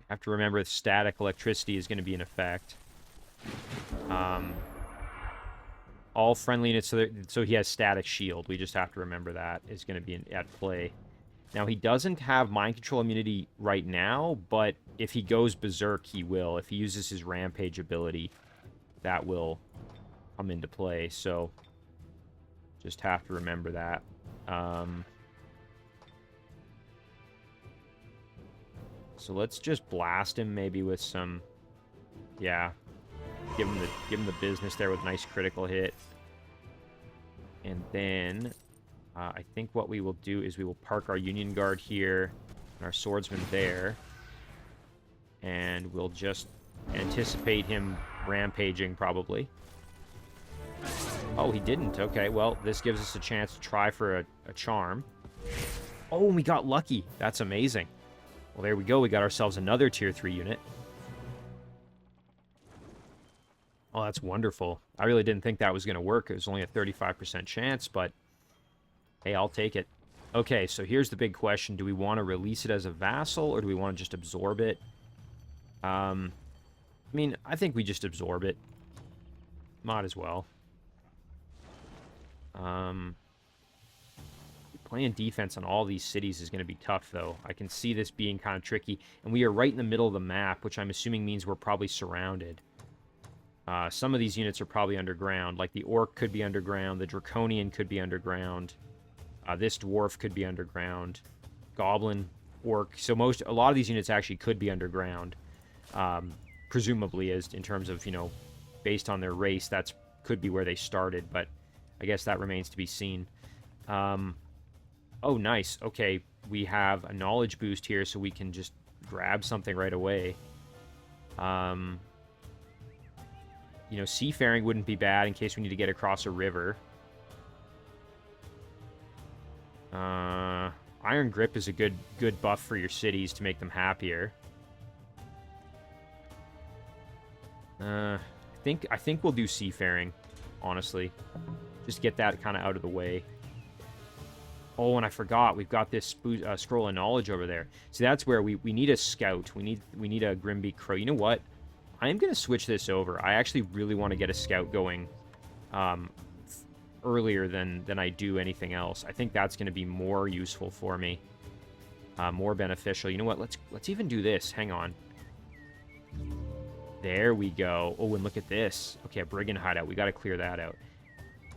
Have to remember that static electricity is going to be in effect. All friendly units, so he has static shield. We just have to remember that is going to be at play. Now, he doesn't have mind control immunity right now, but if he goes berserk, he will. If he uses his rampage ability, that will come into play. So, just have to remember that. So let's just blast him maybe with some, yeah, give him the business there with a nice critical hit. And then I think what we will do is we will park our Union Guard here and our swordsman there. And we'll just anticipate him rampaging, probably. Oh, he didn't. Okay, well, this gives us a chance to try for a charm. Oh, and we got lucky. That's amazing. Well, there we go. We got ourselves another tier 3 unit. Oh, that's wonderful. I really didn't think that was going to work. It was only a 35% chance, but hey, I'll take it. Okay, so here's the big question. Do we want to release it as a vassal, or do we want to just absorb it? I mean, I think we just absorb it. Might as well. Playing defense on all these cities is going to be tough, though. I can see this being kind of tricky. And we are right in the middle of the map, which I'm assuming means we're probably surrounded. Some of these units are probably underground. Like the Orc could be underground. The Draconian could be underground. This Dwarf could be underground. Goblin, Orc. So a lot of these units actually could be underground. Presumably, as in terms of, you know, based on their race, that's could be where they started, but I guess that remains to be seen. Oh, nice. Okay, we have a knowledge boost here, so we can just grab something right away. You know, seafaring wouldn't be bad in case we need to get across a river. Iron Grip is a good buff for your cities to make them happier. I think we'll do seafaring, honestly. Just get that kind of out of the way. Oh, and I forgot, we've got this scroll of knowledge over there. See, that's where we need a scout. We need a Grimbeak Crow. You know what? I am going to switch this over. I actually really want to get a scout going earlier than I do anything else. I think that's going to be more useful for me. More beneficial. You know what? Let's even do this. Hang on. There we go. Oh, and look at this. Okay, a brigand hideout. We got to clear that out.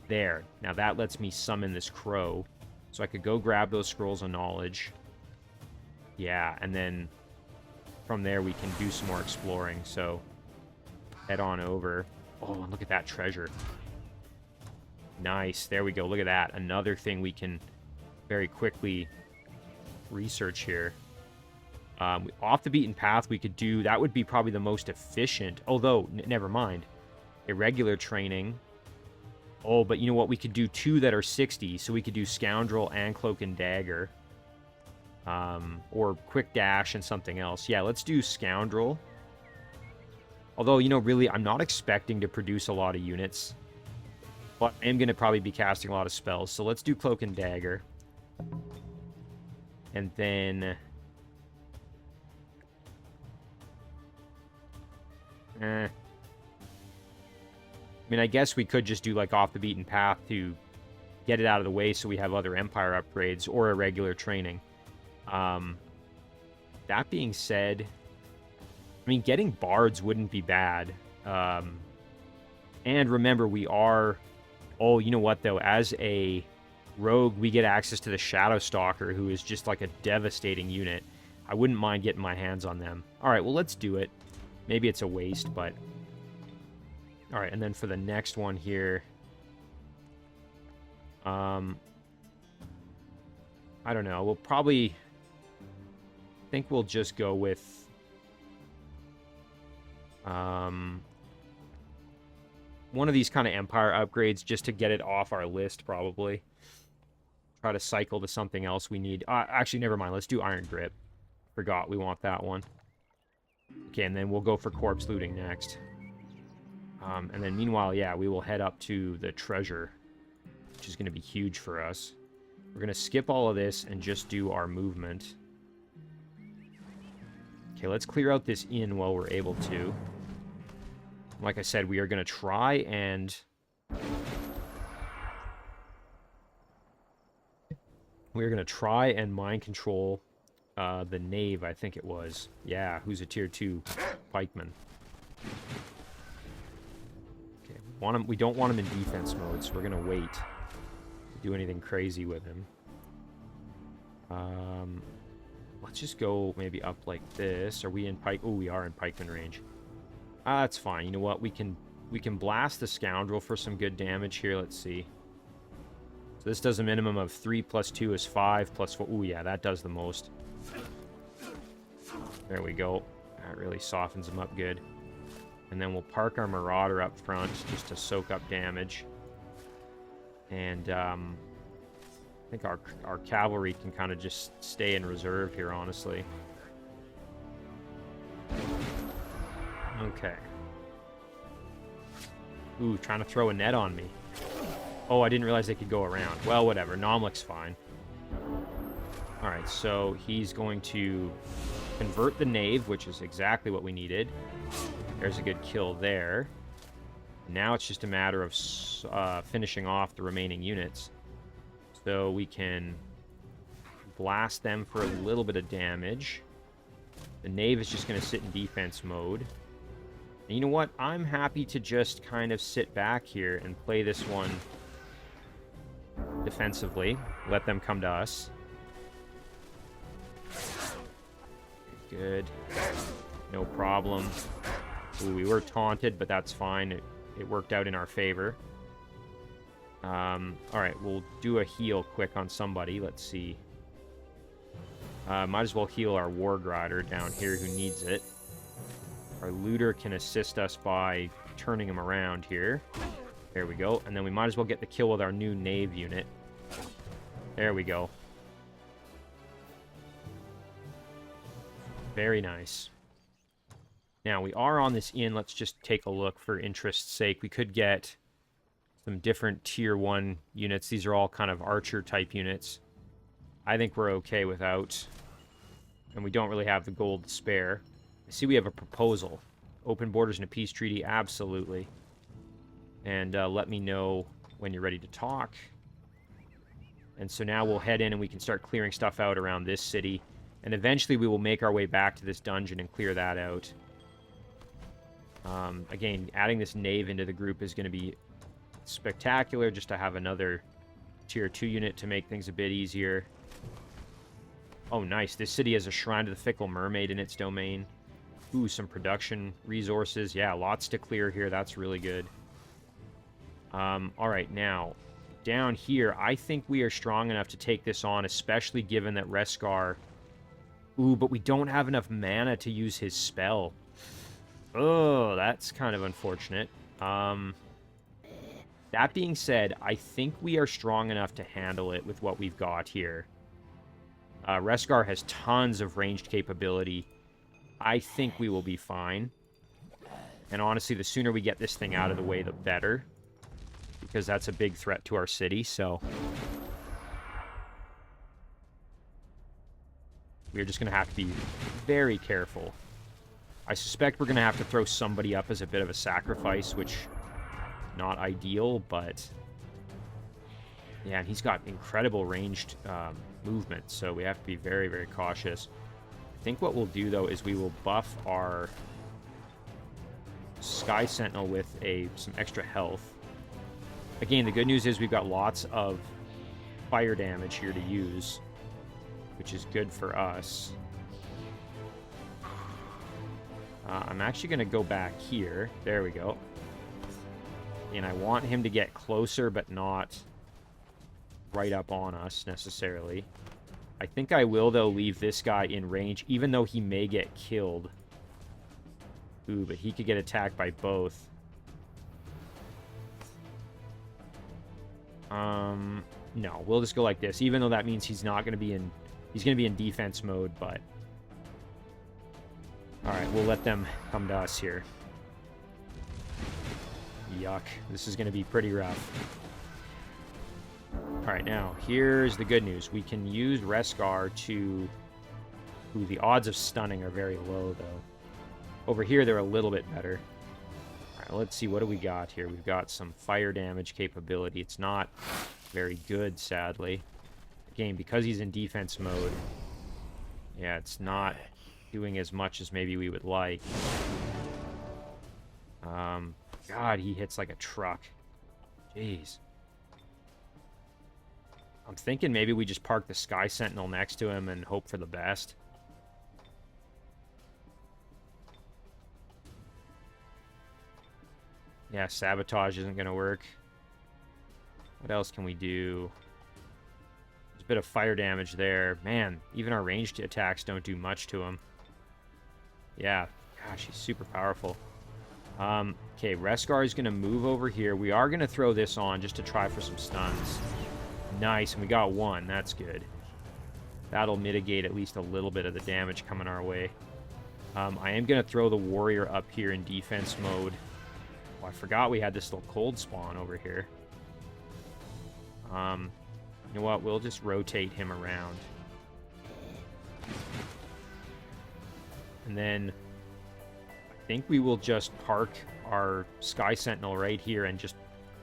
There. Now that lets me summon this crow. So I could go grab those scrolls of knowledge. Yeah, and then from there we can do some more exploring. So head on over. Oh, and look at that treasure. Nice. There we go. Look at that. Another thing we can very quickly research here. Off the beaten path we could do, that would be probably the most efficient, although, never mind. Irregular training. Oh, but you know what? We could do 2 that are 60, so we could do Scoundrel and Cloak and Dagger. Or Quick Dash and something else. Yeah, let's do Scoundrel. Although, you know, really, I'm not expecting to produce a lot of units. But I am going to probably be casting a lot of spells, so let's do Cloak and Dagger. And then... I mean, I guess we could just do, like, off the beaten path to get it out of the way so we have other Empire upgrades or irregular training. That being said, I mean, getting bards wouldn't be bad. And remember, we are... Oh, you know what, though? As a rogue, we get access to the Shadow Stalker, who is just, like, a devastating unit. I wouldn't mind getting my hands on them. All right, well, let's do it. Maybe it's a waste, but... Alright, and then for the next one here... I don't know. We'll probably... I think we'll just go with... one of these kind of Empire upgrades just to get it off our list, probably. Try to cycle to something else we need. Actually, never mind. Let's do Iron Grip. Forgot we want that one. Okay, and then we'll go for corpse looting next. And then meanwhile, yeah, we will head up to the treasure, which is going to be huge for us. We're going to skip all of this and just do our movement. Okay, let's clear out this inn while we're able to. Like I said, we are going to try and... We're going to try and mind control... the knave, I think it was. Yeah, who's a tier 2 pikeman. Okay, we don't want him in defense mode, so we're gonna wait to do anything crazy with him. Let's just go maybe up like this. Are we in pike? Oh, we are in pikeman range. That's fine. You know what? We can blast the Scoundrel for some good damage here. Let's see. So So this does a minimum of 3 plus 2 is 5 plus 4. Ooh, yeah, that does the most. There we go. That really softens them up good. And then we'll park our Marauder up front just to soak up damage. And I think our cavalry can kind of just stay in reserve here, honestly. Okay. Ooh, trying to throw a net on me. Oh, I didn't realize they could go around. Well, whatever. Nomlik's fine. Alright, so he's going to convert the Knave, which is exactly what we needed. There's a good kill there. Now it's just a matter of finishing off the remaining units. So we can blast them for a little bit of damage. The Knave is just going to sit in defense mode. And you know what? I'm happy to just kind of sit back here and play this one defensively. Let them come to us. Good. No problem. Ooh, we were taunted, but that's fine. It worked out in our favor. Alright, we'll do a heal quick on somebody. Let's see. Might as well heal our Warg Rider down here who needs it. Our Looter can assist us by turning him around here. There we go. And then we might as well get the kill with our new Knave unit. There we go. Very nice. Now, we are on this inn. Let's just take a look for interest's sake. We could get some different tier 1 units. These are all kind of archer-type units. I think we're okay without. And we don't really have the gold to spare. I see we have a proposal. Open borders and a peace treaty, absolutely. And let me know when you're ready to talk. And so now we'll head in and we can start clearing stuff out around this city. And eventually we will make our way back to this dungeon and clear that out. Again, adding this Knave into the group is going to be spectacular, just to have another tier 2 unit to make things a bit easier. Oh, nice. This city has a Shrine to the Fickle Mermaid in its domain. Ooh, some production resources. Yeah, lots to clear here. That's really good. Alright, now, down here, I think we are strong enough to take this on, especially given that Reskar... Ooh, but we don't have enough mana to use his spell. Oh, that's kind of unfortunate. That being said, I think we are strong enough to handle it with what we've got here. Reskar has tons of ranged capability. I think we will be fine. And honestly, the sooner we get this thing out of the way, the better. Because that's a big threat to our city, so... we're just going to have to be very careful. I suspect we're going to have to throw somebody up as a bit of a sacrifice, which... not ideal, but... yeah, and he's got incredible ranged movement, so we have to be very, very cautious. I think what we'll do, though, is we will buff our Sky Sentinel with some extra health. Again, the good news is we've got lots of fire damage here to use, which is good for us. I'm actually going to go back here. There we go. And I want him to get closer, but not right up on us, necessarily. I think I will, though, leave this guy in range, even though he may get killed. Ooh, but he could get attacked by both. No, we'll just go like this, even though that means he's not going to be in... he's going to be in defense mode, but... alright, we'll let them come to us here. Yuck. This is going to be pretty rough. Alright, now, here's the good news. We can use Reskar to... ooh, the odds of stunning are very low, though. Over here, they're a little bit better. Alright, let's see. What do we got here? We've got some fire damage capability. It's not very good, sadly. Again, because he's in defense mode, yeah, it's not doing as much as maybe we would like. God, he hits like a truck. Jeez. I'm thinking maybe we just park the Sky Sentinel next to him and hope for the best. Yeah, sabotage isn't going to work. What else can we do? bit of fire damage there. Man, even our ranged attacks don't do much to him. Yeah, gosh, he's super powerful. Okay, Reskar is going to move over here. We are going to throw this on just to try for some stuns. Nice, and we got one. That's good. That'll mitigate at least a little bit of the damage coming our way. I am going to throw the warrior up here in defense mode. Oh, I forgot we had this little cold spawn over here. You know what? We'll just rotate him around. And then I think we will just park our Sky Sentinel right here and just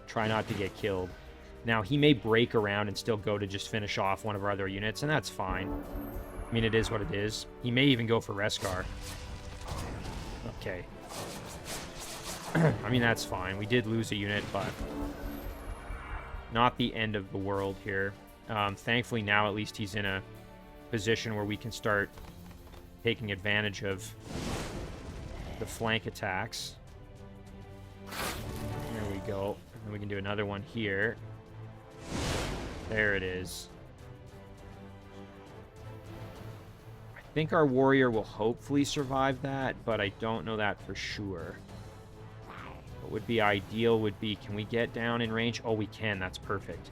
try not to get killed. Now, he may break around and still go to just finish off one of our other units, and that's fine. I mean, it is what it is. He may even go for Reskar. Okay. I mean, that's fine. We did lose a unit, but not the end of the world here. Thankfully, now at least he's in a position where we can start taking advantage of the flank attacks. There we go. And then we can do another one here. There it is. I think our warrior will hopefully survive that, but I don't know that for sure. What would be ideal would be, can we get down in range? Oh, we can. That's perfect.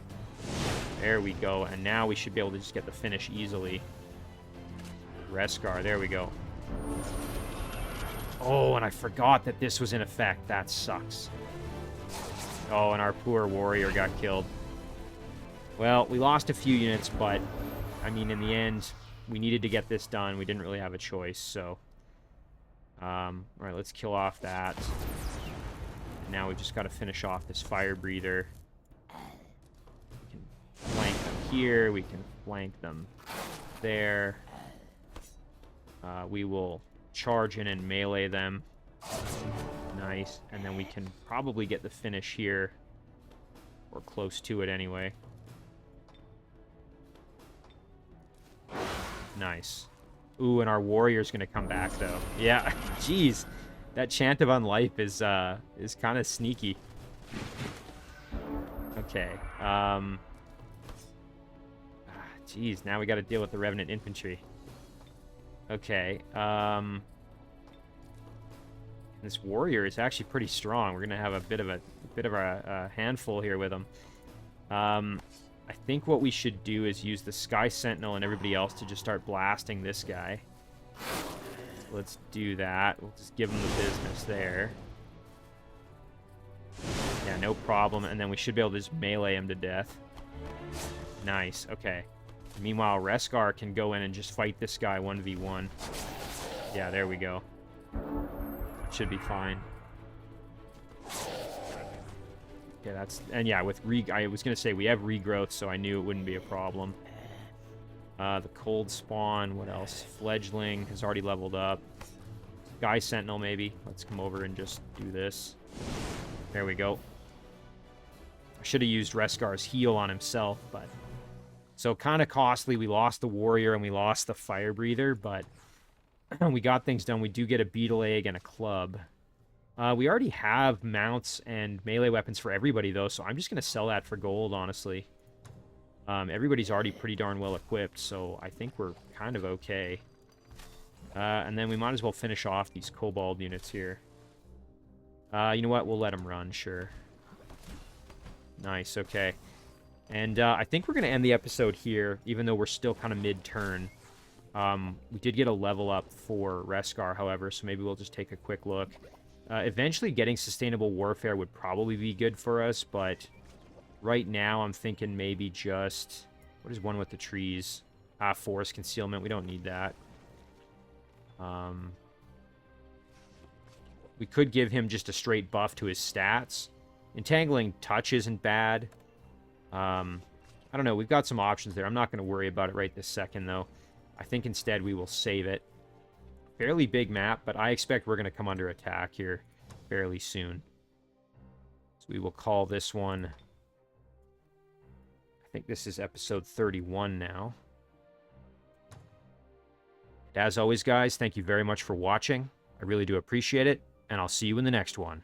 There we go. And now we should be able to just get the finish easily. Reskar. There we go. Oh, and I forgot that this was in effect. That sucks. Oh, and our poor warrior got killed. Well, we lost a few units, but, I mean, in the end, we needed to get this done. We didn't really have a choice, so. Alright, let's kill off that. Now we've just got to finish off this fire breather. We can flank them here. We can flank them there. We will charge in and melee them. Nice. And then we can probably get the finish here. Or close to it anyway. Nice. Ooh, and our warrior's going to come back, though. Yeah, jeez. That Chant of Unlife is kind of sneaky. Okay. Jeez, now we got to deal with the Revenant Infantry. Okay. This warrior is actually pretty strong. We're gonna have a bit of a handful here with him. I think what we should do is use the Sky Sentinel and everybody else to just start blasting this guy. Let's do that. We'll just give him the business there. Yeah, no problem. And then we should be able to just melee him to death. Nice. Okay. Meanwhile, Reskar can go in and just fight this guy 1v1. Yeah, there we go. Should be fine. Yeah, that's... And yeah, with I was going to say, we have regrowth, so I knew it wouldn't be a problem. The cold spawn, what else? Fledgling has already leveled up. Sky Sentinel, maybe. Let's come over and just do this. There we go. I should have used Reskar's heal on himself, but... So kind of costly. We lost the warrior and we lost the fire breather, but we got things done. We do get a beetle egg and a club. We already have mounts and melee weapons for everybody, though, so I'm just going to sell that for gold, honestly. Everybody's already pretty darn well equipped, so I think we're kind of okay. And then we might as well finish off these kobold units here. You know what? We'll let them run, sure. Nice, okay. And I think we're going to end the episode here, even though we're still kind of mid-turn. We did get a level up for Reskar, however, so maybe we'll just take a quick look. Eventually getting Sustainable Warfare would probably be good for us, but right now I'm thinking maybe just... What is one with the trees? Forest Concealment. We don't need that. We could give him just a straight buff to his stats. Entangling Touch isn't bad. I don't know. We've got some options there. I'm not going to worry about it right this second, though. I think instead we will save it. Fairly big map, but I expect we're going to come under attack here fairly soon. So we will call this one... I think this is episode 31 now. And as always, guys, thank you very much for watching. I really do appreciate it, and I'll see you in the next one.